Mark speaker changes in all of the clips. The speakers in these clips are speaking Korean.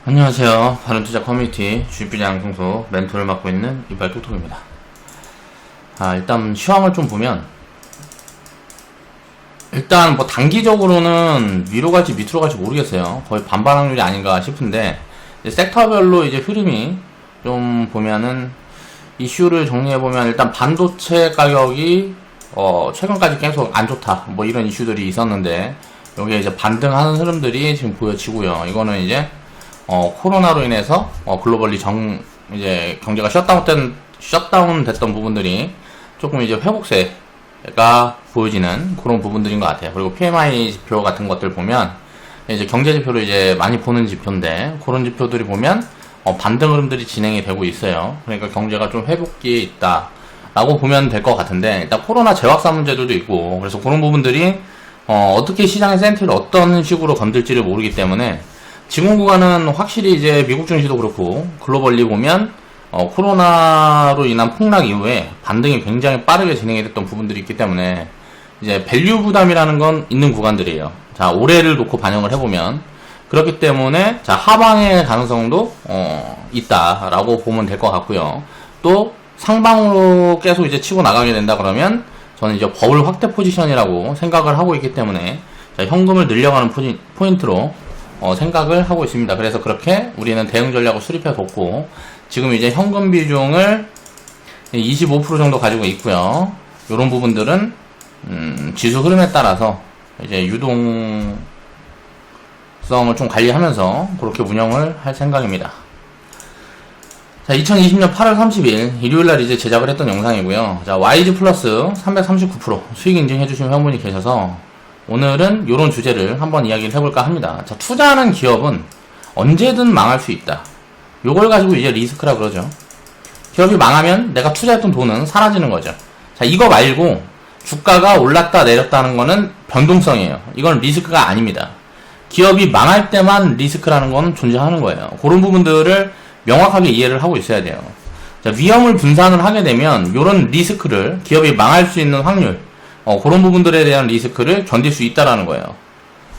Speaker 1: 안녕하세요. 바른투자 커뮤니티 주식비장 소속 멘토를 맡고 있는 이발 톡톡입니다. 일단 시황을 좀 보면 일단 뭐 단기적으로는 위로 갈지 밑으로 갈지 모르겠어요. 거의 반반 확률이 아닌가 싶은데 이제 섹터별로 이제 흐름이 좀 보면은 이슈를 정리해보면 일단 반도체 가격이 최근까지 계속 안 좋다 뭐 이런 이슈들이 있었는데 여기에 이제 반등하는 흐름들이 지금 보여지고요. 이거는 이제 코로나로 인해서 글로벌리 이제 경제가 셧다운 됐던 부분들이 조금 이제 회복세가 보여지는 그런 부분들인 것 같아요. 그리고 PMI 지표 같은 것들 보면 이제 경제 지표로 이제 많이 보는 지표인데 그런 지표들이 보면 반등 흐름들이 진행이 되고 있어요. 그러니까 경제가 좀 회복기에 있다라고 보면 될 것 같은데 일단 코로나 재확산 문제들도 있고 그래서 그런 부분들이 어떻게 시장의 센티를 어떤 식으로 건들지를 모르기 때문에 지금 구간은 확실히 이제 미국 증시도 그렇고 글로벌리 보면 코로나로 인한 폭락 이후에 반등이 굉장히 빠르게 진행이 됐던 부분들이 있기 때문에 이제 밸류 부담이라는 건 있는 구간들이에요. 자, 올해를 놓고 반영을 해보면 그렇기 때문에 자 하방의 가능성도 있다라고 보면 될 것 같고요. 또 상방으로 계속 이제 치고 나가게 된다 그러면 저는 이제 버블 확대 포지션이라고 생각을 하고 있기 때문에 자, 현금을 늘려가는 포인트로 생각을 하고 있습니다. 그래서 그렇게 우리는 대응 전략을 수립해 뒀고 지금 이제 현금 비중을 25% 정도 가지고 있고요. 이런 부분들은 지수 흐름에 따라서 이제 유동성을 좀 관리하면서 그렇게 운영을 할 생각입니다. 자, 2020년 8월 30일 일요일날 이제 제작을 했던 영상이고요. 자, YG 플러스 339% 수익 인증해주신 회원분이 계셔서 오늘은 이런 주제를 한번 이야기를 해볼까 합니다. 자, 투자하는 기업은 언제든 망할 수 있다. 요걸 가지고 이제 리스크라 그러죠. 기업이 망하면 내가 투자했던 돈은 사라지는 거죠. 자, 이거 말고 주가가 올랐다 내렸다는 거는 변동성이에요. 이건 리스크가 아닙니다. 기업이 망할 때만 리스크라는 건 존재하는 거예요. 그런 부분들을 명확하게 이해를 하고 있어야 돼요. 자, 위험을 분산을 하게 되면 요런 리스크를 기업이 망할 수 있는 확률 그런 부분들에 대한 리스크를 견딜 수 있다라는 거예요.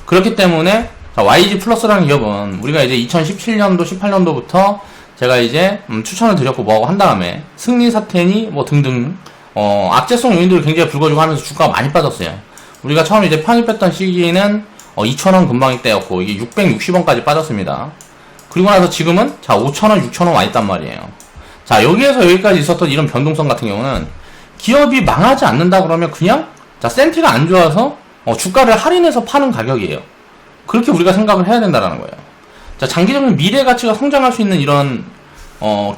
Speaker 1: 그렇기 때문에 자, YG 플러스라는 기업은 우리가 이제 2017년도 18년도부터 제가 이제 추천을 드렸고 뭐하고 한 다음에 승리 사태니 뭐 등등 악재성 요인들을 굉장히 불거지고 하면서 주가가 많이 빠졌어요. 우리가 처음 이제 편입했던 시기는 2,000원 근방이때였고 이게 660원까지 빠졌습니다. 그리고 나서 지금은 자 5,000원, 6,000원 와 있단 말이에요. 자, 여기에서 여기까지 있었던 이런 변동성 같은 경우는 기업이 망하지 않는다 그러면 그냥 자 센티가 안 좋아서 주가를 할인해서 파는 가격이에요. 그렇게 우리가 생각을 해야 된다는 거예요. 자, 장기적인 미래 가치가 성장할 수 있는 이런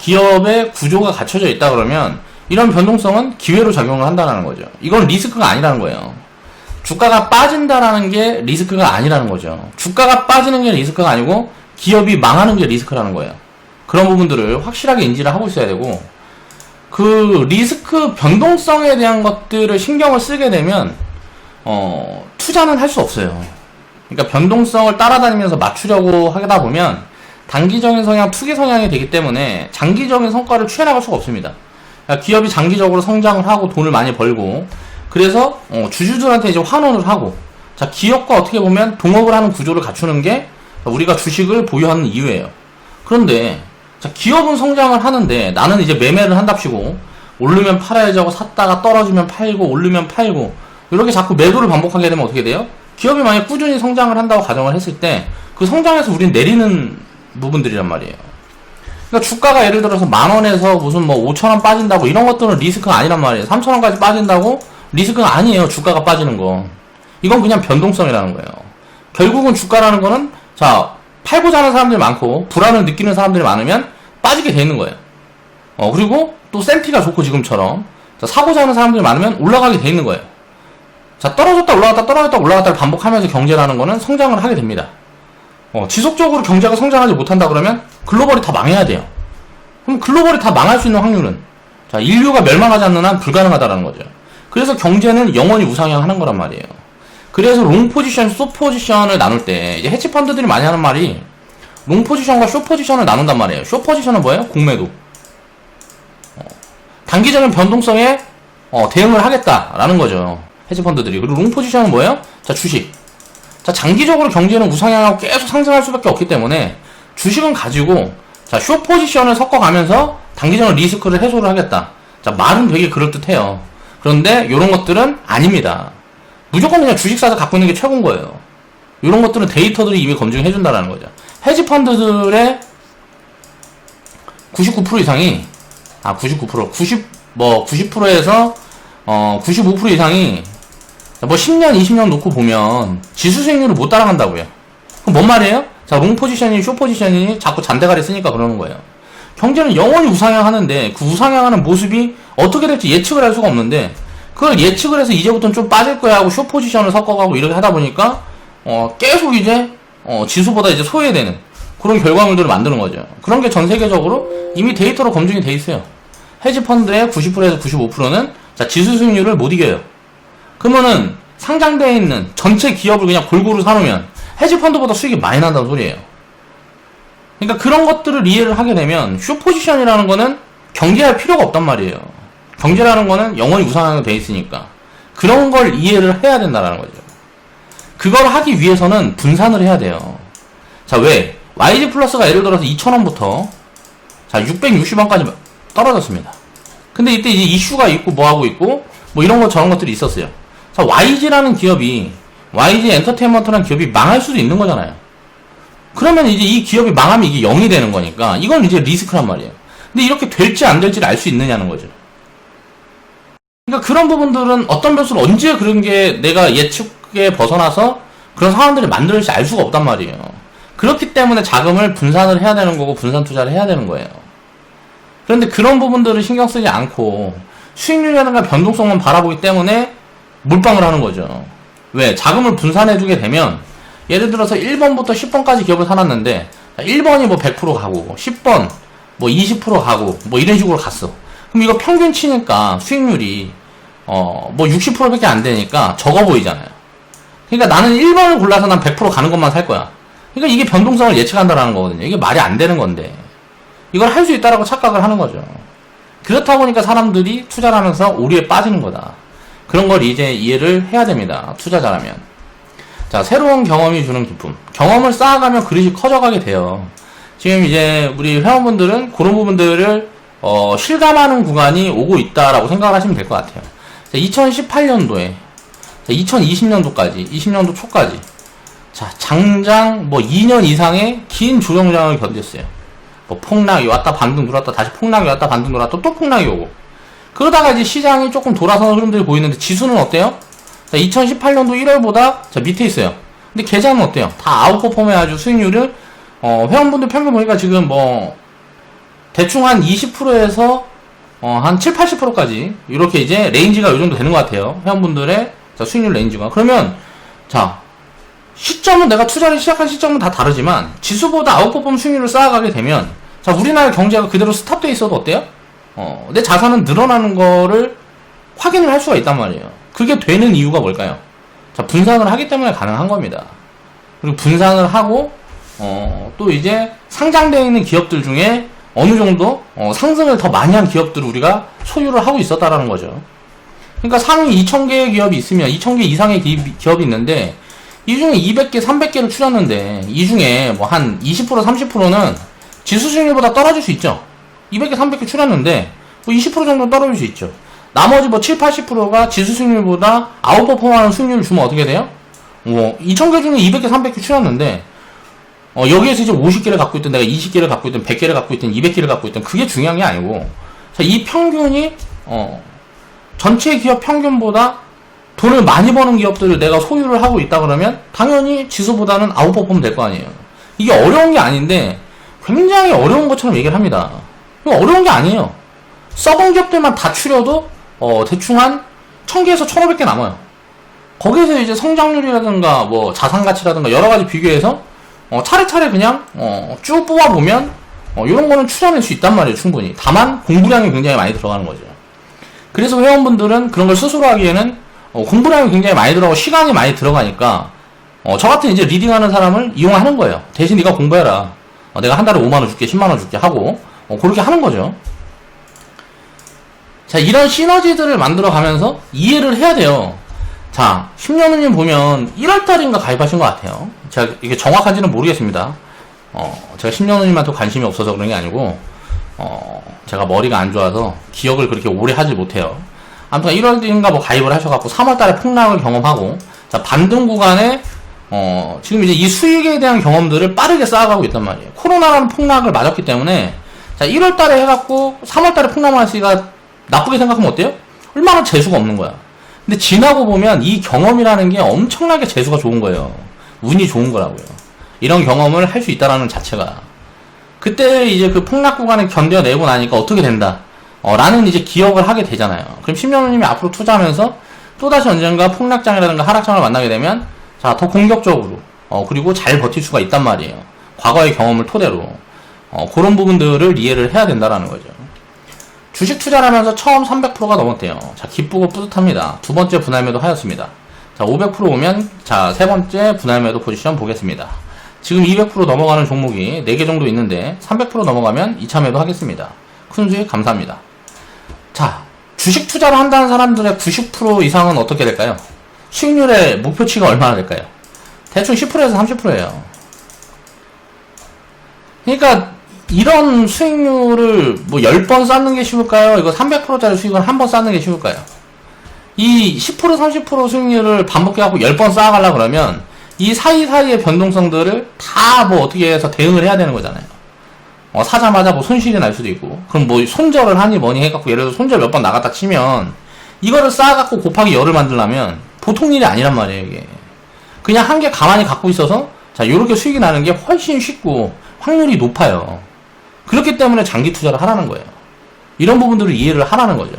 Speaker 1: 기업의 구조가 갖춰져 있다 그러면 이런 변동성은 기회로 작용을 한다는 거죠. 이건 리스크가 아니라는 거예요. 주가가 빠진다라는 게 리스크가 아니라는 거죠. 주가가 빠지는 게 리스크가 아니고 기업이 망하는 게 리스크라는 거예요. 그런 부분들을 확실하게 인지를 하고 있어야 되고 그 리스크 변동성에 대한 것들을 신경을 쓰게 되면 투자는 할 수 없어요. 그러니까 변동성을 따라다니면서 맞추려고 하다 보면 단기적인 성향, 투기 성향이 되기 때문에 장기적인 성과를 취해나갈 수가 없습니다. 그러니까 기업이 장기적으로 성장을 하고 돈을 많이 벌고 그래서 주주들한테 이제 환원을 하고 자 기업과 어떻게 보면 동업을 하는 구조를 갖추는 게 우리가 주식을 보유하는 이유예요. 그런데 자 기업은 성장을 하는데 나는 이제 매매를 한답시고 오르면 팔아야지 하고 샀다가 떨어지면 팔고 오르면 팔고 이렇게 자꾸 매도를 반복하게 되면 어떻게 돼요? 기업이 만약 꾸준히 성장을 한다고 가정을 했을 때 그 성장에서 우리는 내리는 부분들이란 말이에요. 그러니까 주가가 예를 들어서 10,000원에서 무슨 뭐 5,000원 빠진다고 이런 것들은 리스크가 아니란 말이에요. 3,000원까지 빠진다고 리스크가 아니에요. 주가가 빠지는 거. 이건 그냥 변동성이라는 거예요. 결국은 주가라는 거는 자 팔고자 하는 사람들이 많고 불안을 느끼는 사람들이 많으면 빠지게 돼 있는 거예요. 그리고 또 센티가 좋고 지금처럼 자, 사고자 하는 사람들이 많으면 올라가게 돼 있는 거예요. 자 떨어졌다 올라갔다 떨어졌다 올라갔다를 반복하면서 경제라는 거는 성장을 하게 됩니다. 지속적으로 경제가 성장하지 못한다 그러면 글로벌이 다 망해야 돼요. 그럼 글로벌이 다 망할 수 있는 확률은 자 인류가 멸망하지 않는 한 불가능하다라는 거죠. 그래서 경제는 영원히 우상향하는 거란 말이에요. 그래서 롱 포지션, 숏 포지션을 나눌 때 이제 헤지 펀드들이 많이 하는 말이 롱 포지션과 숏 포지션을 나눈단 말이에요. 숏 포지션은 뭐예요? 공매도. 단기적인 변동성에 대응을 하겠다라는 거죠. 헤지 펀드들이. 그리고 롱 포지션은 뭐예요? 자, 주식. 자, 장기적으로 경제는 우상향하고 계속 상승할 수밖에 없기 때문에 주식은 가지고 자, 숏 포지션을 섞어가면서 단기적으로 리스크를 해소를 하겠다. 자, 말은 되게 그럴듯해요. 그런데 이런 것들은 아닙니다. 무조건 그냥 주식 사서 갖고 있는 게 최고인 거예요. 이런 것들은 데이터들이 이미 검증해준다라는 거죠. 헤지펀드들의 99% 이상이 90%에서 95% 이상이 뭐 10년, 20년 놓고 보면 지수 수익률을 못 따라간다고요. 그럼 뭔 말이에요? 자, 롱 포지션이니 쇼 포지션이니 자꾸 잔대가리 쓰니까 그러는 거예요. 경제는 영원히 우상향하는데 그 우상향하는 모습이 어떻게 될지 예측을 할 수가 없는데 그걸 예측을 해서 이제부터는 좀 빠질 거야 하고 쇼 포지션을 섞어가고 이렇게 하다 보니까 계속 이제 지수보다 이제 소외되는 그런 결과물들을 만드는 거죠. 그런 게 전 세계적으로 이미 데이터로 검증이 돼 있어요. 헤지펀드의 90%에서 95%는 자, 지수 수익률을 못 이겨요. 그러면은 상장되어 있는 전체 기업을 그냥 골고루 사놓으면 헤지펀드보다 수익이 많이 난다는 소리예요. 그러니까 그런 것들을 이해를 하게 되면 숏 포지션이라는 거는 경계할 필요가 없단 말이에요. 경제라는 거는 영원히 우상향이 돼 있으니까 그런 걸 이해를 해야 된다는 거죠. 그걸 하기 위해서는 분산을 해야 돼요. 자, 왜? YG 플러스가 예를 들어서 2,000원부터 자 660원까지 떨어졌습니다. 근데 이때 이제 이슈가 있고 뭐하고 있고 뭐 이런 것 저런 것들이 있었어요. 자, YG라는 기업이 YG 엔터테인먼트라는 기업이 망할 수도 있는 거잖아요. 그러면 이제 이 기업이 망하면 이게 0이 되는 거니까 이건 이제 리스크란 말이에요. 근데 이렇게 될지 안 될지를 알 수 있느냐는 거죠. 그러니까 그런 부분들은 어떤 변수를 언제 그런 게 내가 예측에 벗어나서 그런 상황들을 만들지 알 수가 없단 말이에요. 그렇기 때문에 자금을 분산을 해야 되는 거고 분산 투자를 해야 되는 거예요. 그런데 그런 부분들을 신경 쓰지 않고 수익률이라든가 변동성만 바라보기 때문에 몰빵을 하는 거죠. 왜? 자금을 분산해주게 되면 예를 들어서 1번부터 10번까지 기업을 사놨는데 1번이 뭐 100% 가고 10번 뭐 20% 가고 뭐 이런 식으로 갔어. 그럼 이거 평균 치니까 수익률이 뭐 60%밖에 안 되니까 적어 보이잖아요. 그러니까 나는 1번을 골라서 난 100% 가는 것만 살 거야. 그러니까 이게 변동성을 예측한다라는 거거든요. 이게 말이 안 되는 건데 이걸 할 수 있다라고 착각을 하는 거죠. 그렇다 보니까 사람들이 투자를 하면서 오류에 빠지는 거다. 그런 걸 이제 이해를 해야 됩니다. 투자자라면. 자, 새로운 경험이 주는 기쁨. 경험을 쌓아가면 그릇이 커져가게 돼요. 지금 이제 우리 회원분들은 그런 부분들을 실감하는 구간이 오고 있다라고 생각을 하시면 될 것 같아요. 2018년도에 2020년도까지 20년도 초까지 자, 장장 뭐 2년 이상의 긴 조정장을 견뎠어요. 뭐 폭락이 왔다 반등 돌았다 다시 폭락이 왔다 반등 돌았다 또 폭락이 오고 그러다가 이제 시장이 조금 돌아서는 흐름들이 보이는데 지수는 어때요? 자, 2018년도 1월보다 자 밑에 있어요. 근데 계좌는 어때요? 다 아웃퍼폼 해가지고 수익률을 회원분들 평균 보니까 지금 뭐 대충 한 20%에서 한 7, 80%까지 이렇게 이제 레인지가 이 정도 되는 것 같아요. 회원분들의 자, 수익률 레인지가. 그러면 자 시점은 내가 투자를 시작한 시점은 다 다르지만 지수보다 아웃퍼폼 수익률을 쌓아가게 되면 자 우리나라 경제가 그대로 스탑돼 있어도 어때요? 내 자산은 늘어나는 거를 확인을 할 수가 있단 말이에요. 그게 되는 이유가 뭘까요? 자, 분산을 하기 때문에 가능한 겁니다. 그리고 분산을 하고 또 이제 상장되어 있는 기업들 중에 어느 정도 상승을 더 많이 한 기업들을 우리가 소유를 하고 있었다라는 거죠. 그러니까 상위 2,000개의 기업이 있으면 2,000개 이상의 기업이 있는데 이 중에 200개, 300개를 추렸는데 이 중에 뭐 한 20%, 30%는 지수 수익률보다 떨어질 수 있죠. 200개, 300개 추렸는데 뭐 20% 정도 떨어질 수 있죠. 나머지 뭐 7, 80%가 지수 수익률보다 아웃퍼폼하는 수익률을 주면 어떻게 돼요? 2,000개 중에 200개, 300개 추렸는데 여기에서 이제 50개를 갖고 있든 내가 20개를 갖고 있든 100개를 갖고 있든 200개를 갖고 있든 그게 중요한 게 아니고 자, 이 평균이 전체 기업 평균보다 돈을 많이 버는 기업들을 내가 소유를 하고 있다 그러면 당연히 지수보다는 아웃퍼폼 될 거 아니에요. 이게 어려운 게 아닌데 굉장히 어려운 것처럼 얘기를 합니다. 이거 어려운 게 아니에요. 썩은 기업들만 다 추려도 대충 한 1,000개에서 1,500개 남아요. 거기에서 이제 성장률이라든가 뭐 자산가치라든가 여러가지 비교해서 차례차례 그냥 쭉 뽑아보면 이런 거는 추려낼 수 있단 말이에요. 충분히. 다만 공부량이 굉장히 많이 들어가는 거죠. 그래서 회원분들은 그런 걸 스스로 하기에는 공부량이 굉장히 많이 들어가고 시간이 많이 들어가니까 저 같은 이제 리딩하는 사람을 이용하는 거예요. 대신 네가 공부해라. 내가 한 달에 5만원 줄게 10만원 줄게 하고 그렇게 하는 거죠. 자, 이런 시너지들을 만들어 가면서 이해를 해야 돼요. 자, 10년후님 보면 1월달인가 가입하신 것 같아요. 제가 이게 정확한지는 모르겠습니다. 제가 10년 후님한테 관심이 없어서 그런 게 아니고, 제가 머리가 안 좋아서 기억을 그렇게 오래 하지 못해요. 아무튼 1월인가 뭐 가입을 하셔갖고 3월달에 폭락을 경험하고, 자, 반등 구간에, 지금 이제 이 수익에 대한 경험들을 빠르게 쌓아가고 있단 말이에요. 코로나라는 폭락을 맞았기 때문에, 자, 1월달에 해갖고 3월달에 폭락만 했으니까 나쁘게 생각하면 어때요? 얼마나 재수가 없는 거야. 근데 지나고 보면 이 경험이라는 게 엄청나게 재수가 좋은 거예요. 운이 좋은 거라고요. 이런 경험을 할 수 있다라는 자체가. 그때 이제 그 폭락 구간을 견뎌내고 나니까 어떻게 된다. 라는 이제 기억을 하게 되잖아요. 그럼 10년 후님이 앞으로 투자하면서 또다시 언젠가 폭락장이라든가 하락장을 만나게 되면, 자, 더 공격적으로, 그리고 잘 버틸 수가 있단 말이에요. 과거의 경험을 토대로. 그런 부분들을 이해를 해야 된다라는 거죠. 주식 투자를 하면서 처음 300%가 넘었대요. 자, 기쁘고 뿌듯합니다. 두 번째 분할 매도 하였습니다. 자, 500% 오면, 자, 세 번째 분할 매도 포지션 보겠습니다. 지금 200% 넘어가는 종목이 4개 정도 있는데, 300% 넘어가면 2차 매도 하겠습니다. 큰 수익 감사합니다. 자, 주식 투자를 한다는 사람들의 90% 이상은 어떻게 될까요? 수익률의 목표치가 얼마나 될까요? 대충 10%에서 30%예요. 그러니까, 이런 수익률을 뭐 10번 쌓는 게 쉬울까요? 이거 300%짜리 수익을 한 번 쌓는 게 쉬울까요? 이 10% 30% 수익률을 반복해갖고 10번 쌓아가려고 그러면 이 사이사이의 변동성들을 다 뭐 어떻게 해서 대응을 해야 되는 거잖아요. 사자마자 뭐 손실이 날 수도 있고, 그럼 뭐 손절을 하니 뭐니 해갖고 예를 들어서 손절 몇 번 나갔다 치면 이거를 쌓아갖고 곱하기 열을 만들려면 보통 일이 아니란 말이에요, 이게. 그냥 한 개 가만히 갖고 있어서 자, 요렇게 수익이 나는 게 훨씬 쉽고 확률이 높아요. 그렇기 때문에 장기 투자를 하라는 거예요. 이런 부분들을 이해를 하라는 거죠.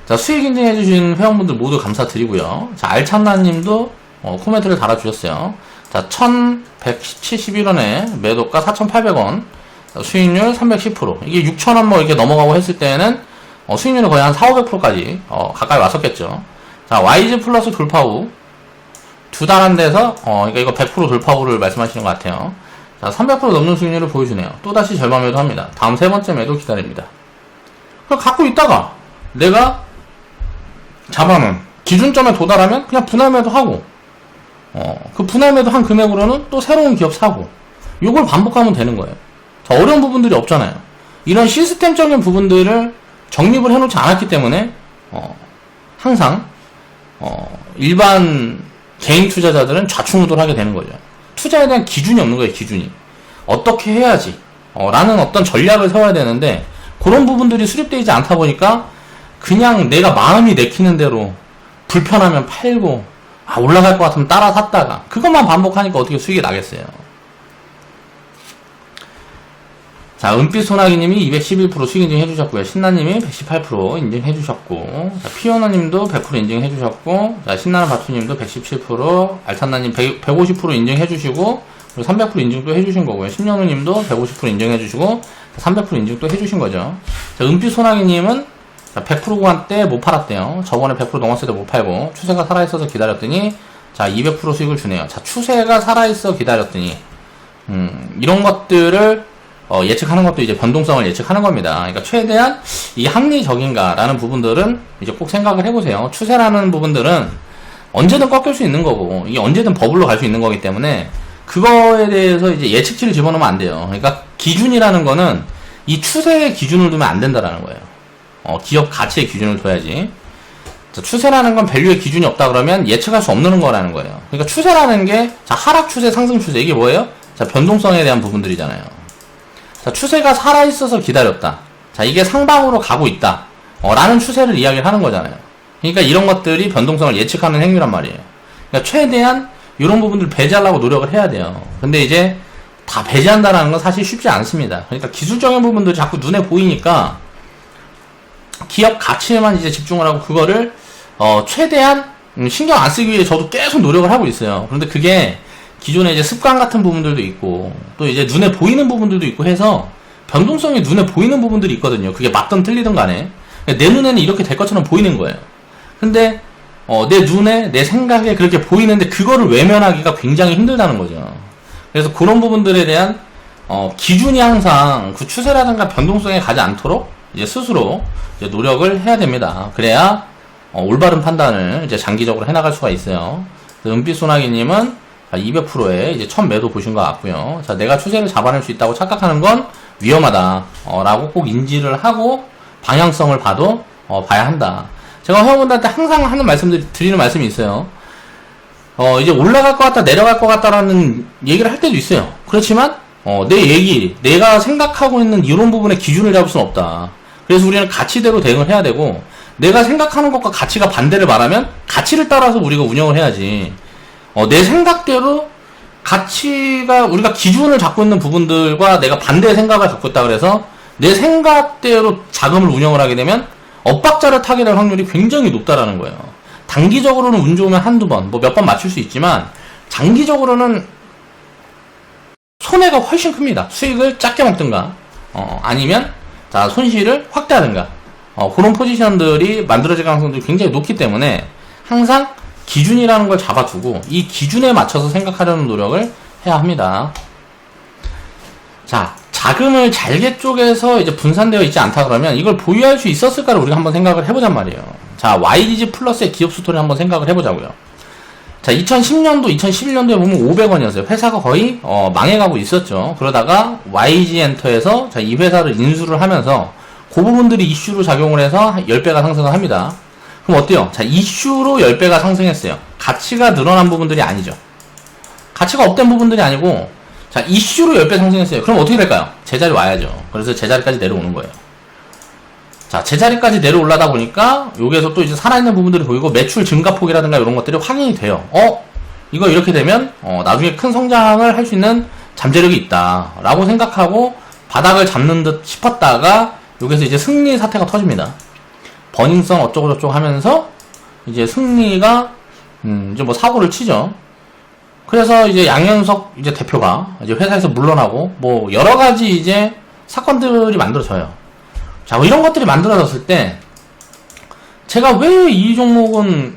Speaker 1: 자, 수익 인증해주신 회원분들 모두 감사드리고요. 자, 알찬나님도 코멘트를 달아주셨어요. 자, 1171원에 매도가 4,800원, 수익률 310%. 이게 6,000원 뭐 이렇게 넘어가고 했을 때는 수익률은 거의 한 4,500%까지 가까이 왔었겠죠. 자, YG 플러스 돌파 후 두 달 한 데서 그러니까 이거 100% 돌파 후를 말씀하시는 것 같아요. 자, 300% 넘는 수익률을 보여주네요. 또다시 절반 매도 합니다. 다음 세 번째 매도 기다립니다. 그럼 갖고 있다가 내가 잡아놓은 기준점에 도달하면 그냥 분할 매도 하고, 그 분할 매도 한 금액으로는 또 새로운 기업 사고, 요걸 반복하면 되는 거예요. 자, 어려운 부분들이 없잖아요. 이런 시스템적인 부분들을 정립을 해놓지 않았기 때문에 항상 일반 개인 투자자들은 좌충우돌하게 되는 거죠. 투자에 대한 기준이 없는 거예요, 기준이. 어떻게 해야지 라는 어떤 전략을 세워야 되는데, 그런 부분들이 수립되지 않다 보니까 그냥 내가 마음이 내키는 대로 불편하면 팔고, 올라갈 것 같으면 따라 샀다가 그것만 반복하니까 어떻게 수익이 나겠어요. 자, 은빛 소나기님이 211% 수익 인증해주셨고요. 신나님이 118% 인증해주셨고, 자, 피오너님도 100% 인증해주셨고, 자, 신나는 바투님도 117%, 알탄나님 150% 인증해주시고, 그리고 300% 인증도 해주신 거고요. 신년우님도 150% 인증해주시고, 300% 인증도 해주신 거죠. 자, 은빛 소나기님은 100% 구간때 못 팔았대요. 저번에 100% 넘었을 때 못 팔고, 추세가 살아있어서 기다렸더니, 자, 200% 수익을 주네요. 자, 추세가 살아있어 기다렸더니, 이런 것들을 예측하는 것도 이제 변동성을 예측하는 겁니다. 그러니까 최대한 이 합리적인가라는 부분들은 이제 꼭 생각을 해보세요. 추세라는 부분들은 언제든 꺾일 수 있는 거고, 이게 언제든 버블로 갈 수 있는 거기 때문에 그거에 대해서 이제 예측치를 집어넣으면 안 돼요. 그러니까 기준이라는 거는 이 추세의 기준을 두면 안 된다라는 거예요. 기업 가치의 기준을 둬야지. 자, 추세라는 건 밸류의 기준이 없다 그러면 예측할 수 없는 거라는 거예요. 그러니까 추세라는 게, 자, 하락 추세, 상승 추세, 이게 뭐예요? 자, 변동성에 대한 부분들이잖아요. 자, 추세가 살아있어서 기다렸다. 자, 이게 상방으로 가고 있다. 라는 추세를 이야기를 하는 거잖아요. 그러니까 이런 것들이 변동성을 예측하는 행위란 말이에요. 그러니까 최대한 이런 부분들 배제하려고 노력을 해야 돼요. 근데 이제 다 배제한다는 건 사실 쉽지 않습니다. 그러니까 기술적인 부분들이 자꾸 눈에 보이니까 기업 가치에만 이제 집중을 하고 그거를 최대한 신경 안 쓰기 위해 저도 계속 노력을 하고 있어요. 그런데 그게 기존에 이제 습관 같은 부분들도 있고, 또 이제 눈에 보이는 부분들도 있고 해서 변동성이 눈에 보이는 부분들이 있거든요. 그게 맞든 틀리든 간에. 내 눈에는 이렇게 될 것처럼 보이는 거예요. 근데 내 눈에, 내 생각에 그렇게 보이는데 그거를 외면하기가 굉장히 힘들다는 거죠. 그래서 그런 부분들에 대한 기준이 항상 그 추세라든가 변동성에 가지 않도록 이제 스스로 이제 노력을 해야 됩니다. 그래야 올바른 판단을 이제 장기적으로 해나갈 수가 있어요. 은빛 소나기님은 200%에 이제 첫 매도 보신 것 같고요. 자, 내가 추세를 잡아낼 수 있다고 착각하는 건 위험하다. 라고 꼭 인지를 하고 방향성을 봐도 봐야 한다. 제가 회원분들한테 항상 하는 드리는 말씀이 있어요. 이제 올라갈 것 같다, 내려갈 것 같다라는 얘기를 할 때도 있어요. 그렇지만, 내가 생각하고 있는 이런 부분에 기준을 잡을 수는 없다. 그래서 우리는 가치대로 대응을 해야 되고, 내가 생각하는 것과 가치가 반대를 말하면, 가치를 따라서 우리가 운영을 해야지. 내 생각대로, 우리가 기준을 잡고 있는 부분들과 내가 반대의 생각을 갖고 있다 그래서, 내 생각대로 자금을 운영을 하게 되면, 엇박자를 타게 될 확률이 굉장히 높다라는 거예요. 단기적으로는 운 좋으면 한두 번, 몇 번 맞출 수 있지만, 장기적으로는 손해가 훨씬 큽니다. 수익을 작게 먹든가, 아니면, 자, 손실을 확대하든가, 그런 포지션들이 만들어질 가능성들이 굉장히 높기 때문에, 항상 기준이라는 걸 잡아두고, 이 기준에 맞춰서 생각하려는 노력을 해야 합니다. 자, 자금을 잘게 쪼개서 이제 분산되어 있지 않다 그러면, 이걸 보유할 수 있었을까를 우리가 한번 생각을 해보잔 말이에요. 자, YGG 플러스의 기업 스토리 한번 생각을 해보자고요. 자, 2010년도, 2011년도에 보면 500원이었어요. 회사가 거의 망해가고 있었죠. 그러다가 YG 엔터에서 자, 이 회사를 인수를 하면서 그 부분들이 이슈로 작용을 해서 10배가 상승을 합니다. 그럼 어때요? 자, 이슈로 10배가 상승했어요. 가치가 늘어난 부분들이 아니죠. 가치가 업된 부분들이 아니고, 자, 이슈로 10배 상승했어요. 그럼 어떻게 될까요? 제자리 와야죠. 그래서 제자리까지 내려오는 거예요. 자, 제자리까지 내려올라다 보니까 여기에서 또 이제 살아있는 부분들이 보이고 매출 증가폭이라든가 이런 것들이 확인이 돼요. 이거 이렇게 되면 나중에 큰 성장을 할 수 있는 잠재력이 있다 라고 생각하고 바닥을 잡는 듯 싶었다가 여기서 이제 승리 사태가 터집니다. 버닝썬 어쩌고저쩌고 하면서 이제 승리가 이제 뭐 사고를 치죠. 그래서 이제 양현석 이제 대표가 이제 회사에서 물러나고 뭐 여러 가지 이제 사건들이 만들어져요. 자, 뭐 이런 것들이 만들어졌을 때 제가 왜 이 종목은,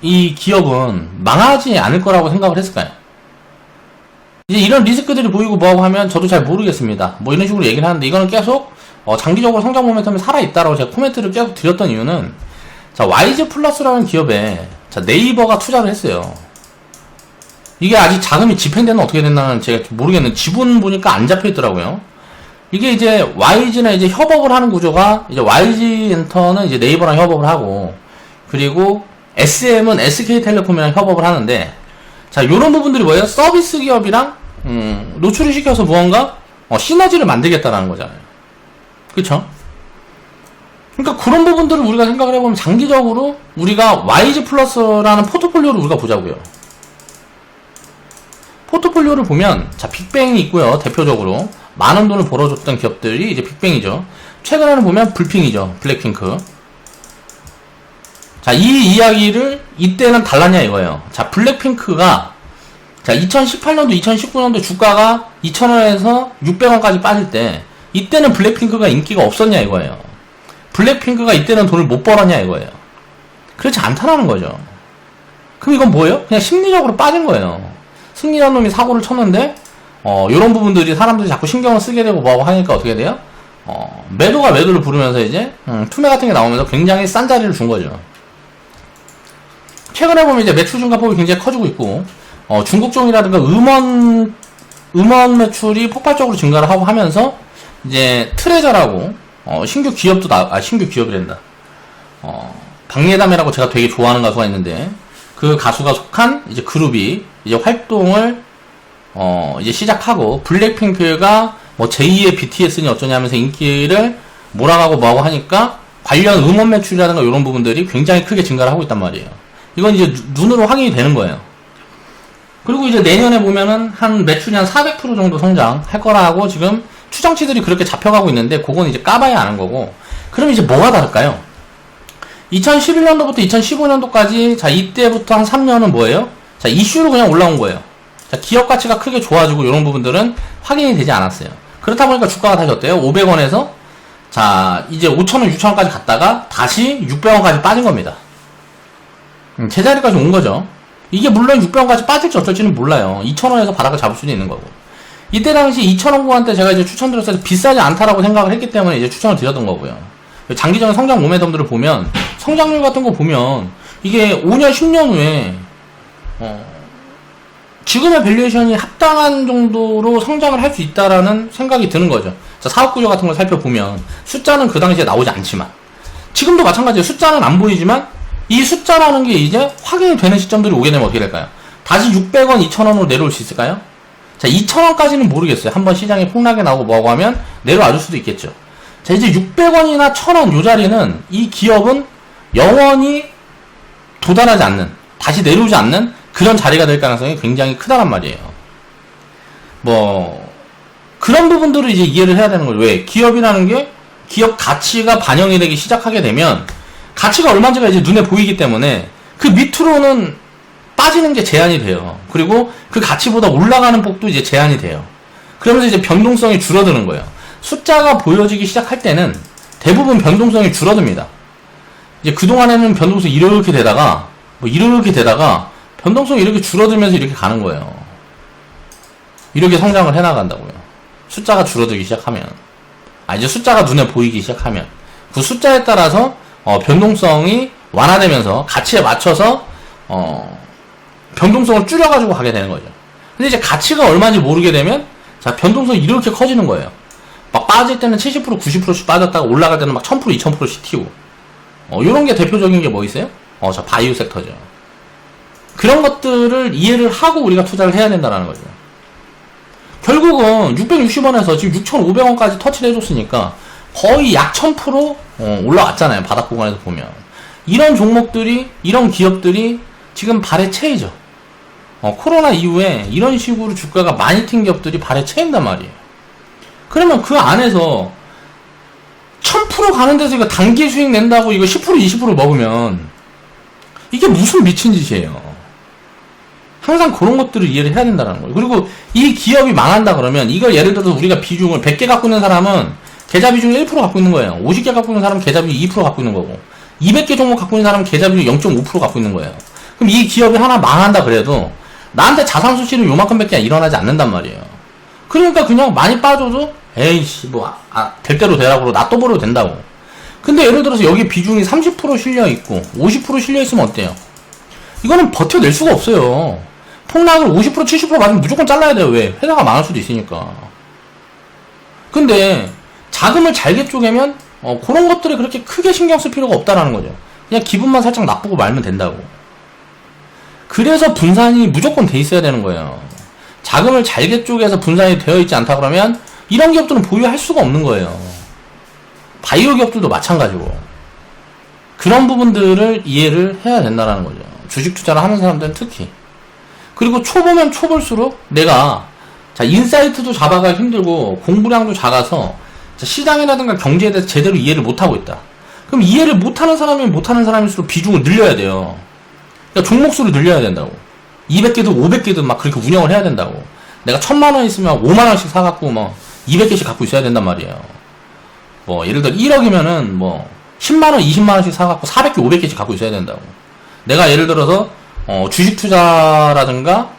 Speaker 1: 이 기업은 망하지 않을 거라고 생각을 했을까요? 이제 이런 리스크들이 보이고 뭐하고 하면 저도 잘 모르겠습니다. 뭐 이런 식으로 얘기를 하는데 이거는 계속 장기적으로 성장 모멘텀이 살아있다라고 제가 코멘트를 계속 드렸던 이유는, 자, YG 플러스라는 기업에 자, 네이버가 투자를 했어요. 이게 아직 자금이 집행되는 어떻게 됐나는 제가 모르겠는데 지분 보니까 안 잡혀 있더라고요. 이게 이제 YG나 이제 협업을 하는 구조가 이제 YG 엔터는 이제 네이버랑 협업을 하고, 그리고 SM은 SK텔레콤이랑 협업을 하는데, 자, 요런 부분들이 뭐예요? 서비스 기업이랑 노출을 시켜서 무언가 시너지를 만들겠다라는 거잖아요. 그쵸? 그러니까 그런 부분들을 우리가 생각을 해보면 장기적으로 우리가 YG 플러스라는 포트폴리오를 우리가 보자고요. 포트폴리오를 보면, 자, 빅뱅이 있고요. 대표적으로 많은 돈을 벌어줬던 기업들이 이제 빅뱅이죠. 최근에는 보면 불핑이죠. 블랙핑크. 자, 이 이야기를 이때는 달랐냐 이거예요. 자, 블랙핑크가 자, 2018년도, 2019년도 주가가 2,000원에서 600원까지 빠질 때 이때는 블랙핑크가 인기가 없었냐 이거예요. 블랙핑크가 이때는 돈을 못 벌었냐 이거예요. 그렇지 않다라는 거죠. 그럼 이건 뭐예요? 그냥 심리적으로 빠진 거예요. 승리한 놈이 사고를 쳤는데 요런 부분들이 사람들이 자꾸 신경을 쓰게 되고 뭐하고 하니까 어떻게 돼요? 매도가 매도를 부르면서 이제 투매 같은 게 나오면서 굉장히 싼 자리를 준 거죠. 최근에 보면 이제 매출 증가폭이 굉장히 커지고 있고, 중국종이라든가 음원 매출이 폭발적으로 증가를 하고 하면서 이제 트레저라고 신규 기업도 신규 기업이란다. 박예담이라고 제가 되게 좋아하는 가수가 있는데 그 가수가 속한 이제 그룹이 이제 활동을 이제 시작하고, 블랙핑크가 뭐 제2의 BTS니 어쩌냐면서 인기를 몰아가고 뭐하고 하니까 관련 음원 매출이라든가 이런 부분들이 굉장히 크게 증가를 하고 있단 말이에요. 이건 이제 눈으로 확인이 되는 거예요. 그리고 이제 내년에 보면은 한 매출이 한 400% 정도 성장할 거라고 지금 추정치들이 그렇게 잡혀가고 있는데, 그건 이제 까봐야 아는 거고. 그럼 이제 뭐가 다를까요? 2011년도부터 2015년도까지, 자, 이때부터 한 3년은 뭐예요? 자, 이슈로 그냥 올라온 거예요. 자, 기업 가치가 크게 좋아지고 이런 부분들은 확인이 되지 않았어요. 그렇다 보니까 주가가 다시 어때요? 500원에서 자, 이제 5,000원, 6,000원까지 갔다가 다시 600원까지 빠진 겁니다. 제자리까지 온 거죠. 이게 물론 600원까지 빠질지 어쩔지는 몰라요. 2,000원에서 바닥을 잡을 수도 있는 거고. 이때 당시 2,000원 구간 때 제가 이제 추천드렸을 때 비싸지 않다라고 생각을 했기 때문에 이제 추천을 드렸던 거고요. 장기적인 성장 모멘텀들을 보면, 성장률 같은 거 보면 이게 5년, 10년 후에 지금의 밸류에이션이 합당한 정도로 성장을 할 수 있다라는 생각이 드는 거죠. 자, 사업 구조 같은 걸 살펴보면 숫자는 그 당시에 나오지 않지만 지금도 마찬가지예요. 숫자는 안 보이지만 이 숫자라는 게 이제 확인이 되는 시점들이 오게 되면 어떻게 될까요? 다시 600원, 2,000원으로 내려올 수 있을까요? 자, 2,000원까지는 모르겠어요. 한번 시장이 폭락이 나오고 뭐고 하면 내려와 줄 수도 있겠죠. 자, 이제 600원이나 1,000원 요 자리는 이 기업은 영원히 도달하지 않는, 다시 내려오지 않는 그런 자리가 될 가능성이 굉장히 크다란 말이에요. 뭐 그런 부분들을 이제 이해를 해야 되는 거죠. 왜? 기업이라는 게 기업 가치가 반영이 되기 시작하게 되면 가치가 얼마인지가 이제 눈에 보이기 때문에 그 밑으로는 빠지는 게 제한이 돼요. 그리고 그 가치보다 올라가는 폭도 이제 제한이 돼요. 그러면서 이제 변동성이 줄어드는 거예요. 숫자가 보여지기 시작할 때는 대부분 변동성이 줄어듭니다. 이제 그동안에는 변동성이 이렇게 되다가 변동성이 이렇게 줄어들면서 이렇게 가는 거예요. 이렇게 성장을 해나간다고요. 숫자가 줄어들기 시작하면. 이제 숫자가 눈에 보이기 시작하면. 그 숫자에 따라서, 변동성이 완화되면서 가치에 맞춰서, 변동성을 줄여가지고 가게 되는 거죠. 근데 이제 가치가 얼마인지 모르게 되면, 자, 변동성이 이렇게 커지는 거예요. 막 빠질 때는 70%, 90%씩 빠졌다가 올라갈 때는 막 1000%, 2000%씩 튀고. 요런 게 대표적인 게 뭐 있어요? 저 바이오 섹터죠. 그런 것들을 이해를 하고 우리가 투자를 해야 된다는 거죠. 결국은 660원에서 지금 6,500원까지 터치를 해줬으니까 거의 약 1000% 올라왔잖아요. 바닥 구간에서 보면. 이런 종목들이, 이런 기업들이 지금 발에 채이죠. 코로나 이후에 이런 식으로 주가가 많이 튄 기업들이 발에 채인단 말이에요. 그러면 그 안에서 1000% 가는 데서 이거 단기 수익 낸다고 이거 10% 20% 먹으면 이게 무슨 미친 짓이에요. 항상 그런 것들을 이해를 해야 된다는 거예요. 그리고 이 기업이 망한다 그러면 이걸 예를 들어서 우리가 비중을 100개 갖고 있는 사람은 계좌 비중이 1% 갖고 있는 거예요. 50개 갖고 있는 사람은 계좌 비중이 2% 갖고 있는 거고 200개 종목 갖고 있는 사람은 계좌 비중이 0.5% 갖고 있는 거예요. 그럼 이 기업이 하나 망한다 그래도 나한테 자산 수치는 요만큼밖에 일어나지 않는단 말이에요. 그러니까 그냥 많이 빠져도 에이씨 될 대로 되라고 놔둬버려도 된다고. 근데 예를 들어서 여기 비중이 30% 실려있고 50% 실려있으면 어때요? 이거는 버텨낼 수가 없어요. 폭락을 50% 70% 맞으면 무조건 잘라야 돼요. 왜? 회사가 망할 수도 있으니까. 근데 자금을 잘게 쪼개면 그런 것들에 그렇게 크게 신경 쓸 필요가 없다라는 거죠. 그냥 기분만 살짝 나쁘고 말면 된다고. 그래서 분산이 무조건 돼 있어야 되는 거예요. 자금을 잘게 쪼개서 분산이 되어 있지 않다 그러면 이런 기업들은 보유할 수가 없는 거예요. 바이오 기업들도 마찬가지고. 그런 부분들을 이해를 해야 된다는 거죠. 주식 투자를 하는 사람들은 특히. 그리고 초보면 초볼수록 내가 인사이트도 잡아가기 힘들고 공부량도 작아서 시장이라든가 경제에 대해서 제대로 이해를 못하고 있다. 그럼 이해를 못하는 사람이면 못하는 사람일수록 비중을 늘려야 돼요. 그러니까 종목수를 늘려야 된다고. 200개든 500개든 막 그렇게 운영을 해야 된다고. 내가 1000만원 있으면 5만원씩 사갖고 200개씩 갖고 있어야 된단 말이에요. 예를 들어 1억이면은 10만원, 20만원씩 사갖고 400개, 500개씩 갖고 있어야 된다고. 내가 예를 들어서 주식 투자라든가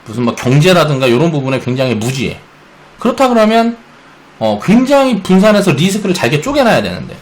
Speaker 1: 무슨 경제라든가 이런 부분에 굉장히 무지해. 그렇다 그러면 굉장히 분산해서 리스크를 잘게 쪼개놔야 되는데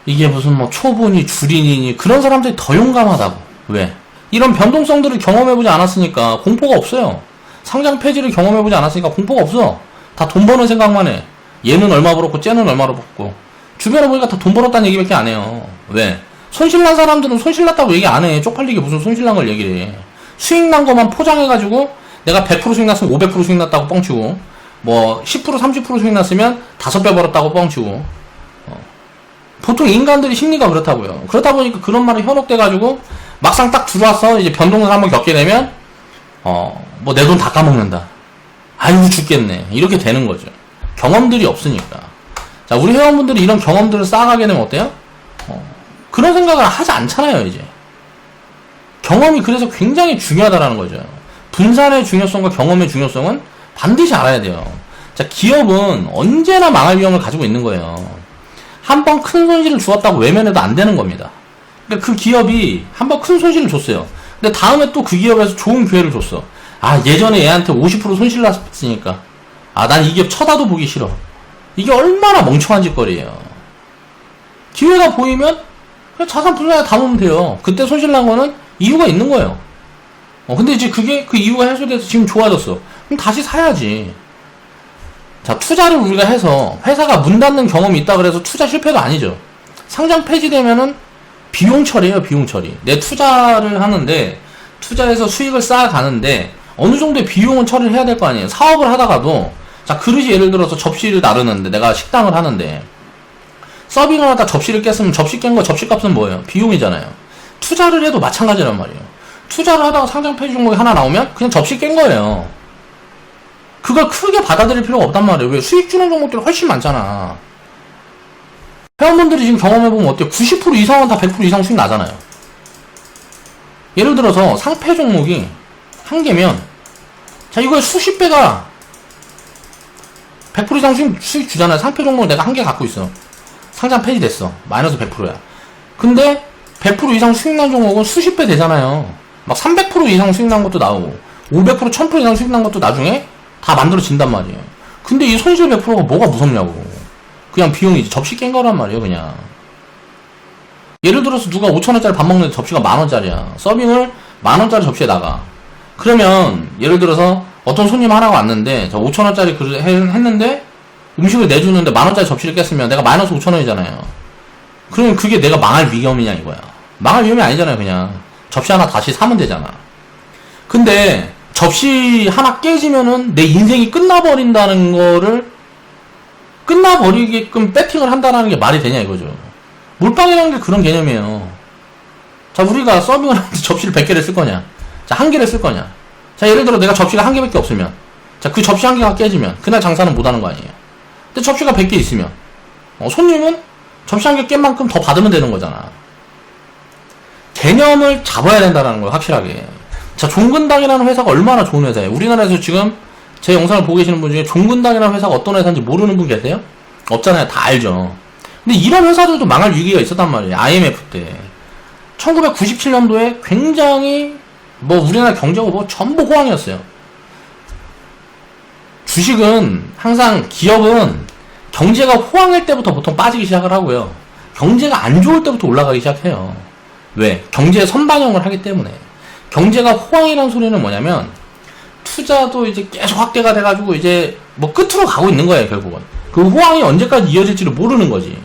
Speaker 1: 이게 무슨 초보니 줄이니 그런 사람들이 더 용감하다고. 왜? 이런 변동성들을 경험해보지 않았으니까 공포가 없어요. 상장 폐지를 경험해보지 않았으니까 공포가 없어. 다 돈 버는 생각만 해. 얘는 얼마 벌었고 쟤는 얼마로 벌었고 주변에 보니까 다 돈 벌었다는 얘기밖에 안 해요. 왜? 손실난 사람들은 손실났다고 얘기 안 해. 쪽팔리게 무슨 손실난 걸 얘기를 해. 수익난 것만 포장해가지고 내가 100% 수익 났으면 500% 수익 났다고 뻥치고 10% 30% 수익 났으면 5배 벌었다고 뻥치고 보통 인간들이 심리가 그렇다고요. 그러다 보니까 그런 말에 현혹돼가지고 막상 딱 들어와서 이제 변동을 한번 겪게 되면 내 돈 다 까먹는다. 아이고 죽겠네. 이렇게 되는 거죠. 경험들이 없으니까. 자, 우리 회원분들이 이런 경험들을 쌓아가게 되면 어때요? 그런 생각을 하지 않잖아요, 이제. 경험이 그래서 굉장히 중요하다라는 거죠. 분산의 중요성과 경험의 중요성은 반드시 알아야 돼요. 자, 기업은 언제나 망할 위험을 가지고 있는 거예요. 한번 큰 손실을 주었다고 외면해도 안 되는 겁니다. 그러니까 그 기업이 한번 큰 손실을 줬어요. 근데 다음에 또 그 기업에서 좋은 기회를 줬어. 예전에 얘한테 50% 손실 났으니까. 난 이 기업 쳐다도 보기 싫어. 이게 얼마나 멍청한 짓거리예요. 기회가 보이면 그냥 자산 분산에 담으면 돼요. 그때 손실 난 거는 이유가 있는 거예요. 근데 이제 그게 그 이유가 해소돼서 지금 좋아졌어. 그럼 다시 사야지. 자, 투자를 우리가 해서 회사가 문 닫는 경험이 있다 그래서 투자 실패도 아니죠. 상장 폐지되면은 비용 처리예요, 비용 처리. 내 투자를 하는데 투자해서 수익을 쌓아가는데 어느 정도의 비용은 처리를 해야 될 거 아니에요. 사업을 하다가도 자, 그릇이 예를 들어서 접시를 나르는데 내가 식당을 하는데 서빙을 하다 접시를 깼으면 접시 깬 거 접시값은 뭐예요? 비용이잖아요. 투자를 해도 마찬가지란 말이에요. 투자를 하다가 상장 폐지 종목이 하나 나오면 그냥 접시 깬 거예요. 그걸 크게 받아들일 필요가 없단 말이에요. 왜? 수익 주는 종목들이 훨씬 많잖아. 회원분들이 지금 경험해보면 어때요? 90% 이상은 다 100% 이상 수익 나잖아요. 예를 들어서 상패 종목이 한 개면 자, 이거에 수십 배가 100% 이상 수익 주잖아요. 상패 종목 내가 한 개 갖고 있어. 상장 폐지됐어. 마이너스 100%야. 근데 100% 이상 수익 난 종목은 수십 배 되잖아요. 막 300% 이상 수익 난 것도 나오고 500% 1000% 이상 수익 난 것도 나중에 다 만들어진단 말이에요. 근데 이 손실 100%가 뭐가 무섭냐고. 그냥 비용이지. 접시 깬 거란 말이에요, 그냥. 예를 들어서 누가 5,000원짜리 밥 먹는데 접시가 만원짜리야. 서빙을 만원짜리 접시에 나가. 그러면 예를 들어서 어떤 손님 하나가 왔는데 저 5,000원짜리 했는데 음식을 내주는데 만원짜리 접시를 깼으면 내가 마이너스 5,000원이잖아요. 그러면 그게 내가 망할 위험이냐 이거야. 망할 위험이 아니잖아요. 그냥 접시 하나 다시 사면 되잖아. 근데 접시 하나 깨지면은 내 인생이 끝나버린다는 거를 끝나버리게끔 배팅을 한다는 게 말이 되냐 이거죠. 몰빵이라는 게 그런 개념이에요. 자, 우리가 서빙을 하는데 접시를 100개를 쓸 거냐, 자, 1개를 쓸 거냐. 자, 예를 들어 내가 접시가 1개밖에 없으면 자, 그 접시 1개가 깨지면 그날 장사는 못하는 거 아니에요. 근데 접시가 100개 있으면 손님은 접시 1개 깬 만큼 더 받으면 되는 거잖아. 개념을 잡아야 된다는 거예요, 확실하게. 자, 종근당이라는 회사가 얼마나 좋은 회사예요. 우리나라에서 지금 제 영상을 보고 계시는 분 중에 종근당이라는 회사가 어떤 회사인지 모르는 분 계세요? 없잖아요. 다 알죠. 근데 이런 회사들도 망할 위기가 있었단 말이에요. IMF 때 1997년도에 굉장히 우리나라 경제가 전부 호황이었어요. 주식은 항상 기업은 경제가 호황일 때부터 보통 빠지기 시작을 하고요. 경제가 안 좋을 때부터 올라가기 시작해요. 왜? 경제에 선반영을 하기 때문에. 경제가 호황이라는 소리는 뭐냐면 투자도 이제 계속 확대가 돼가지고 이제 끝으로 가고 있는 거예요, 결국은. 그 호황이 언제까지 이어질지를 모르는 거지.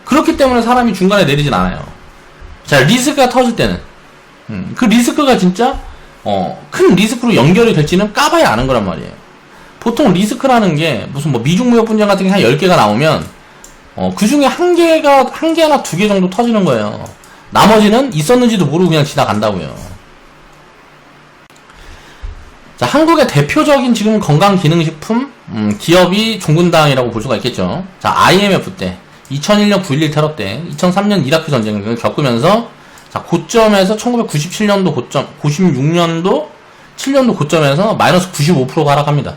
Speaker 1: 그렇기 때문에 사람이 중간에 내리진 않아요. 자, 리스크가 터질 때는 그 리스크가 진짜 큰 리스크로 연결이 될지는 까봐야 아는 거란 말이에요. 보통 리스크라는 게 무슨 미중무역 분쟁 같은 게 한 10개가 나오면 그 중에 한 개나 2개 정도 터지는 거예요. 나머지는 있었는지도 모르고 그냥 지나간다고요. 자, 한국의 대표적인 지금 건강기능식품 기업이 종근당이라고 볼 수가 있겠죠. 자, IMF 때 2001년 9.11 테러 때 2003년 이라크 전쟁을 겪으면서 자, 고점에서 1997년도 고점, 96년도 7년도 고점에서 마이너스 95%가 하락합니다.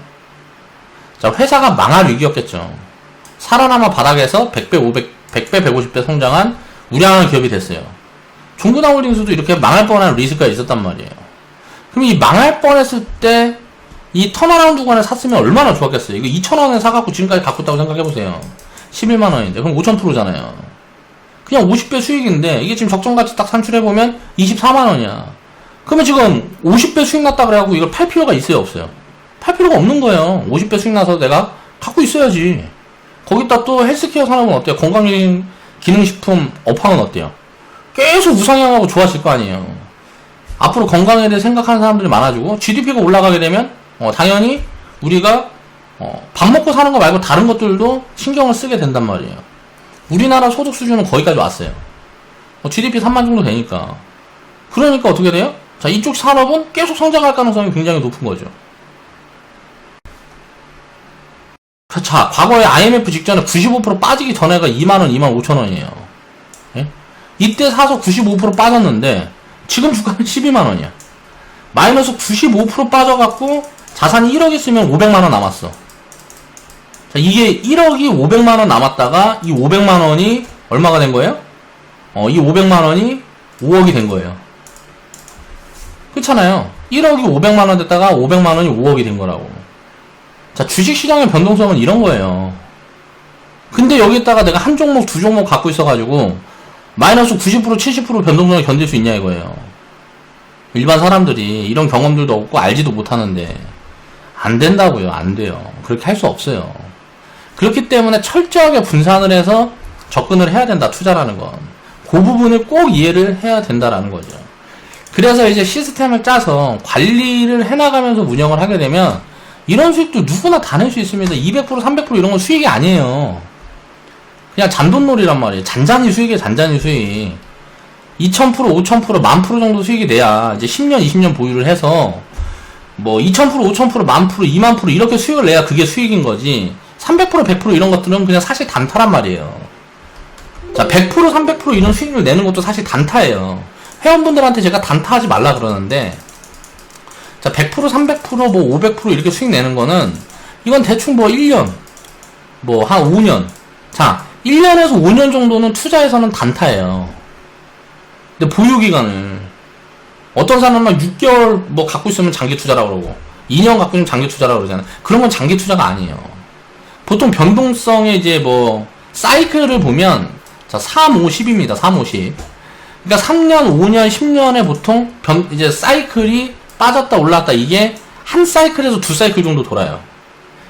Speaker 1: 자, 회사가 망할 위기였겠죠. 살아남아 바닥에서 100배, 100배, 150배 성장한 우량한 기업이 됐어요. 종근당홀딩스도 이렇게 망할 뻔한 리스크가 있었단 말이에요. 그럼 이 망할 뻔했을 때 이 턴어라운드 구간에 샀으면 얼마나 좋았겠어요. 이거 2,000원에 사갖고 지금까지 갖고 있다고 생각해보세요. 11만원인데 그럼 5,000%잖아요. 그냥 50배 수익인데 이게 지금 적정가치 딱 산출해보면 24만원이야. 그러면 지금 50배 수익 났다 그래갖고 이걸 팔 필요가 있어요, 없어요? 팔 필요가 없는 거예요. 50배 수익 나서 내가 갖고 있어야지. 거기다 또 헬스케어 산업은 어때요? 건강기능식품 업황은 어때요? 계속 우상향하고 좋아질 거 아니에요. 앞으로 건강에 대해 생각하는 사람들이 많아지고 GDP가 올라가게 되면 당연히 우리가 밥 먹고 사는 거 말고 다른 것들도 신경을 쓰게 된단 말이에요. 우리나라 소득 수준은 거기까지 왔어요. GDP 3만 정도 되니까. 그러니까 어떻게 돼요? 자, 이쪽 산업은 계속 성장할 가능성이 굉장히 높은 거죠. 자, 과거에 IMF 직전에 95% 빠지기 전에가 2만원, 2만 5천원이에요. 예? 이때 사서 95% 빠졌는데 지금 주가는 12만원이야. 마이너스 95% 빠져갖고 자산이 1억 있으면 500만원 남았어. 자, 이게 1억이 500만원 남았다가 이 500만원이 얼마가 된 거예요? 이 500만원이 5억이 된 거예요. 그렇잖아요. 1억이 500만원 됐다가 500만원이 5억이 된 거라고. 자, 주식시장의 변동성은 이런 거예요. 근데 여기다가 내가 한 종목, 두 종목 갖고 있어가지고 마이너스 90%, 70% 변동성을 견딜 수 있냐 이거예요. 일반 사람들이 이런 경험들도 없고 알지도 못하는데 안 된다고요. 안 돼요. 그렇게 할 수 없어요. 그렇기 때문에 철저하게 분산을 해서 접근을 해야 된다. 투자라는 건. 그 부분을 꼭 이해를 해야 된다라는 거죠. 그래서 이제 시스템을 짜서 관리를 해나가면서 운영을 하게 되면 이런 수익도 누구나 다 낼 수 있습니다. 200% 300% 이런 건 수익이 아니에요. 그냥 잔돈놀이란 말이에요. 잔잔히 수익이에요. 잔잔히 수익. 2000%, 5000%, 10,000% 정도 수익이 돼야 이제 10년, 20년 보유를 해서 뭐 2000%, 5000%, 10,000%, 20,000% 이렇게 수익을 내야 그게 수익인 거지. 300%, 100% 이런 것들은 그냥 사실 단타란 말이에요. 자, 100%, 300% 이런 수익을 내는 것도 사실 단타예요. 회원분들한테 제가 단타하지 말라 그러는데, 자, 100%, 300%, 뭐 500% 이렇게 수익 내는 거는 이건 대충 뭐 1년, 뭐 한 5년. 자, 1년에서 5년 정도는 투자에서는 단타예요. 근데 보유기간을 어떤 사람은 6개월 뭐 갖고 있으면 장기 투자라고 그러고 2년 갖고 있으면 장기 투자라고 그러잖아요. 그런 건 장기 투자가 아니에요. 보통 변동성의 이제 뭐 사이클을 보면 자 3, 5, 10입니다. 3, 5, 10. 그러니까 3년, 5년, 10년에 보통 이제 사이클이 빠졌다 올랐다 이게 한 사이클에서 두 사이클 정도 돌아요.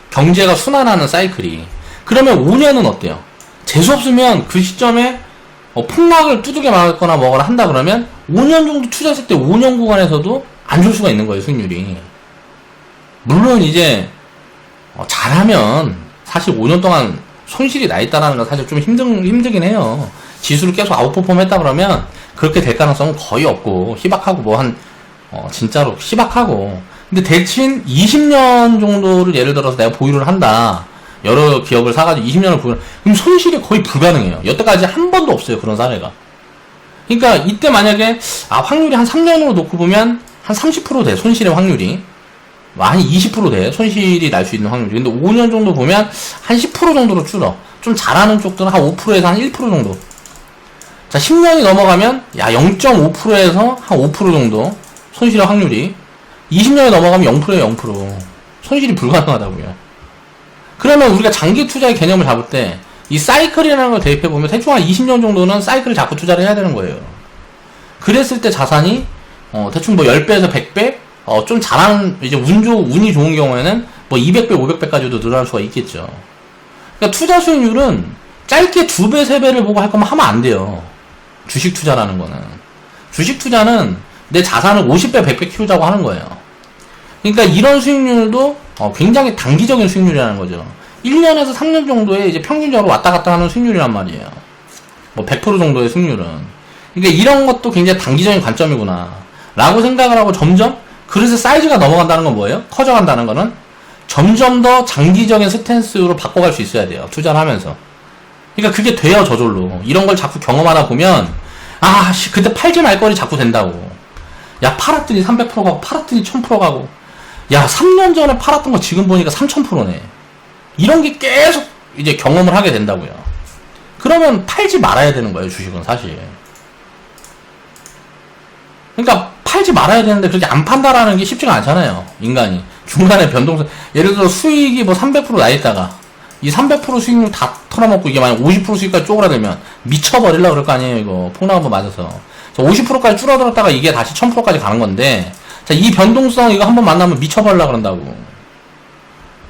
Speaker 1: 경제가 순환하는 사이클이. 그러면 5년은 어때요? 재수 없으면 그 시점에 폭락을 두들겨 맞거나 뭐거나 한다 그러면 5년 정도 투자했을 때 5년 구간에서도 안 줄 수가 있는 거예요. 수익률이. 물론 이제 잘하면 사실 5년 동안 손실이 나 있다는 건 사실 좀 힘들긴 해요. 지수를 계속 아웃퍼폼 했다 그러면 그렇게 될 가능성은 거의 없고 희박하고 뭐 진짜로 희박하고. 근데 대신 20년 정도를 예를 들어서 내가 보유를 한다. 여러 기업을 사가지고 20년을 보유를 그럼 손실이 거의 불가능해요. 여태까지 한 번도 없어요. 그런 사례가. 그러니까 이때 만약에 확률이 한 3년으로 놓고 보면 한 30% 돼. 손실의 확률이. 한 20% 돼. 손실이 날 수 있는 확률이. 근데 5년 정도 보면 한 10% 정도로 줄어. 좀 잘하는 쪽들은 한 5%에서 한 1% 정도. 자, 10년이 넘어가면 0.5%에서 한 5% 정도 손실의 확률이. 20년이 넘어가면 0%에요. 0%. 손실이 불가능하다고요. 그러면 우리가 장기 투자의 개념을 잡을 때 이 사이클이라는 걸 대입해보면 대충 한 20년 정도는 사이클을 잡고 투자를 해야 되는 거예요. 그랬을 때 자산이 대충 뭐 10배에서 100배 좀 잘하는 이제 운이 좋은 경우에는 뭐 200배 500배까지도 늘어날 수가 있겠죠. 그러니까 투자 수익률은 짧게 2배 3배를 보고 할 거면 하면 안 돼요. 주식 투자라는 거는. 주식 투자는 내 자산을 50배 100배 키우자고 하는 거예요. 그러니까 이런 수익률도 굉장히 단기적인 수익률이라는 거죠. 1년에서 3년 정도의 이제 평균적으로 왔다 갔다 하는 수익률이란 말이에요. 뭐 100% 정도의 수익률은. 그러니까 이런 것도 굉장히 단기적인 관점이구나. 라고 생각을 하고 점점 그릇의 사이즈가 넘어간다는 건 뭐예요? 커져간다는 거는 점점 더 장기적인 스탠스로 바꿔갈 수 있어야 돼요. 투자를 하면서. 그러니까 그게 돼요, 저절로. 이런 걸 자꾸 경험하다 보면 그때 팔지 말 거리 자꾸 된다고. 야, 팔았더니 300% 가고 팔았더니 1000% 가고. 야, 3년 전에 팔았던 거 지금 보니까 3000%네. 이런 게 계속 이제 경험을 하게 된다고요. 그러면 팔지 말아야 되는 거예요, 주식은 사실. 그러니까 팔지 말아야 되는데 그렇게 안 판다라는 게 쉽지가 않잖아요, 인간이. 중간에 변동성. 예를 들어 수익이 뭐 300% 나 있다가 이 300% 수익률 다 털어먹고 이게 만약 50% 수익까지 쪼그라들면 미쳐버리려고 그럴 거 아니에요, 이거. 폭락 한번 맞아서. 50%까지 줄어들었다가 이게 다시 1000%까지 가는 건데, 자, 이 변동성 이거 한번 만나면 미쳐버리려고 그런다고.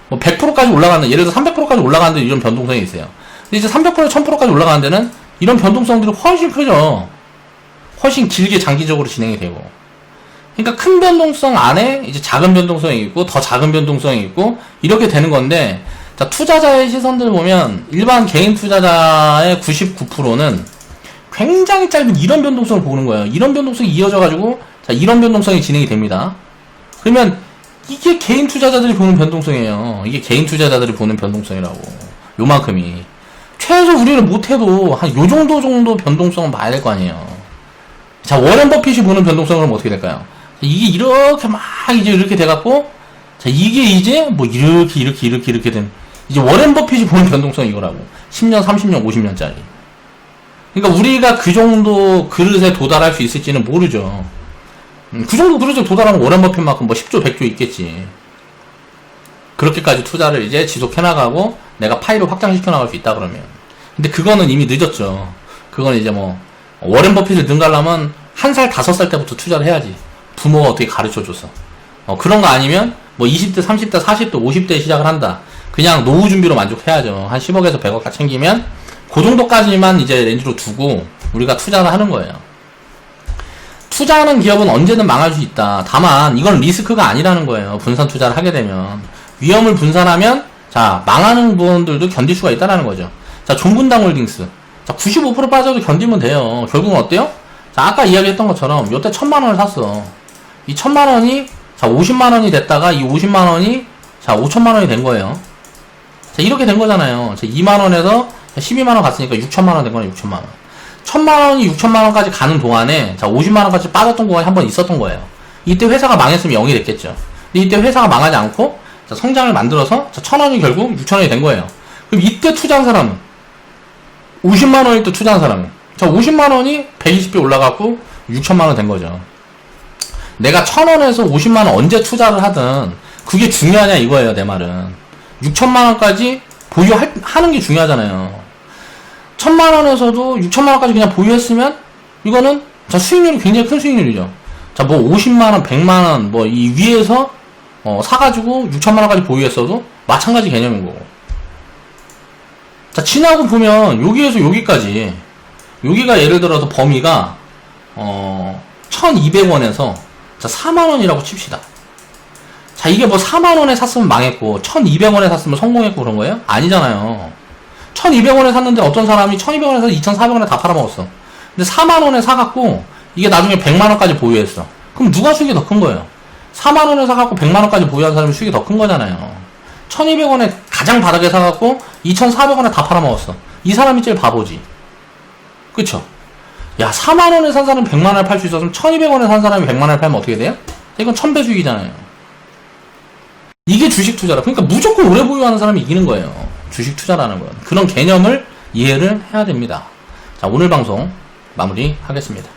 Speaker 1: 뭐 100%까지 올라가는, 예를 들어 300%까지 올라가는데 이런 변동성이 있어요. 근데 이제 300%, 1000%까지 올라가는 데는 이런 변동성들이 훨씬 크죠. 훨씬 길게 장기적으로 진행이 되고. 그러니까 큰 변동성 안에 이제 작은 변동성이 있고, 더 작은 변동성이 있고, 이렇게 되는 건데, 자, 투자자의 시선들 보면, 일반 개인 투자자의 99%는 굉장히 짧은 이런 변동성을 보는 거예요. 이런 변동성이 이어져가지고, 자, 이런 변동성이 진행이 됩니다. 그러면, 이게 개인 투자자들이 보는 변동성이에요. 이게 개인 투자자들이 보는 변동성이라고. 요만큼이. 최소 우리는 못해도 한 요 정도 변동성은 봐야 될 거 아니에요. 자, 워렌 버핏이 보는 변동성은 어떻게 될까요? 이게 이렇게 막 이제 이렇게 돼갖고, 자, 이게 이제 뭐 이렇게 된, 이제 워렌 버핏이 보는 변동성이 이거라고. 10년, 30년, 50년짜리. 그러니까 우리가 그 정도 그릇에 도달할 수 있을지는 모르죠. 그 정도 그릇에 도달하면 워렌 버핏만큼 뭐 10조, 100조 있겠지. 그렇게까지 투자를 이제 지속해나가고 내가 파이를 확장시켜나갈 수 있다 그러면. 근데 그거는 이미 늦었죠. 그건 이제 뭐 워렌 버핏을 능가하려면 1살, 5살 때부터 투자를 해야지. 부모가 어떻게 가르쳐줬어. 그런 거 아니면 뭐 20대, 30대, 40대, 50대에 시작을 한다. 그냥 노후 준비로 만족해야죠. 한 10억에서 100억 다 챙기면 그 정도까지만 이제 렌즈로 두고 우리가 투자를 하는 거예요. 투자하는 기업은 언제든 망할 수 있다. 다만 이건 리스크가 아니라는 거예요. 분산 투자를 하게 되면 위험을 분산하면 자 망하는 부분들도 견딜 수가 있다는 거죠. 자 종분당 홀딩스 자 95% 빠져도 견디면 돼요. 결국은 어때요? 자 아까 이야기했던 것처럼 요때 1000만원을 샀어. 이 1000만원이 자 50만원이 됐다가 이 50만원이 자 5천만원이 된 거예요. 자 이렇게 된 거잖아요. 자 2만원에서 12만원 갔으니까 6천만원 된 거네. 6천만원 1000만원이 6천만원까지 가는 동안에 자 50만원까지 빠졌던 구간이 한 번 있었던 거예요. 이때 회사가 망했으면 0이 됐겠죠. 근데 이때 회사가 망하지 않고 자 성장을 만들어서 자 1000원이 결국 6천원이 된 거예요. 그럼 이때 투자한 사람은 50만원일 때 투자한 사람은 자 50만원이 120배 올라갔고 6천만원 된 거죠. 내가 1000원에서 50만원 언제 투자를 하든 그게 중요하냐 이거예요. 내 말은 6천만원까지 보유하는 게 중요하잖아요. 1000만원에서도 6천만원까지 그냥 보유했으면 이거는 자 수익률이 굉장히 큰 수익률이죠. 자 뭐 50만원 100만원 뭐 이 위에서 사가지고 6천만원까지 보유했어도 마찬가지 개념인 거고. 자 지나고 보면 여기에서 여기까지 여기가 예를 들어서 범위가 1200원에서 자 4만원이라고 칩시다. 자 이게 뭐 4만원에 샀으면 망했고 1200원에 샀으면 성공했고 그런 거예요? 아니잖아요. 1200원에 샀는데 어떤 사람이 1200원에서 2400원에 다 팔아먹었어. 근데 4만원에 사갖고 이게 나중에 100만원까지 보유했어. 그럼 누가 수익이 더 큰 거예요? 4만원에 사갖고 100만원까지 보유한 사람이 수익이 더 큰 거잖아요. 1200원에 가장 바닥에 사갖고 2400원에 다 팔아먹었어. 이 사람이 제일 바보지. 그쵸? 야 4만원에 산 사람이 100만원에 팔 수 있었으면 1200원에 산 사람이 100만원에 팔면 어떻게 돼요? 이건 1000배 수익이잖아요. 이게 주식 투자라. 그러니까 무조건 오래 보유하는 사람이 이기는 거예요. 주식 투자라는 건. 그런 개념을 이해를 해야 됩니다. 자 오늘 방송 마무리 하겠습니다.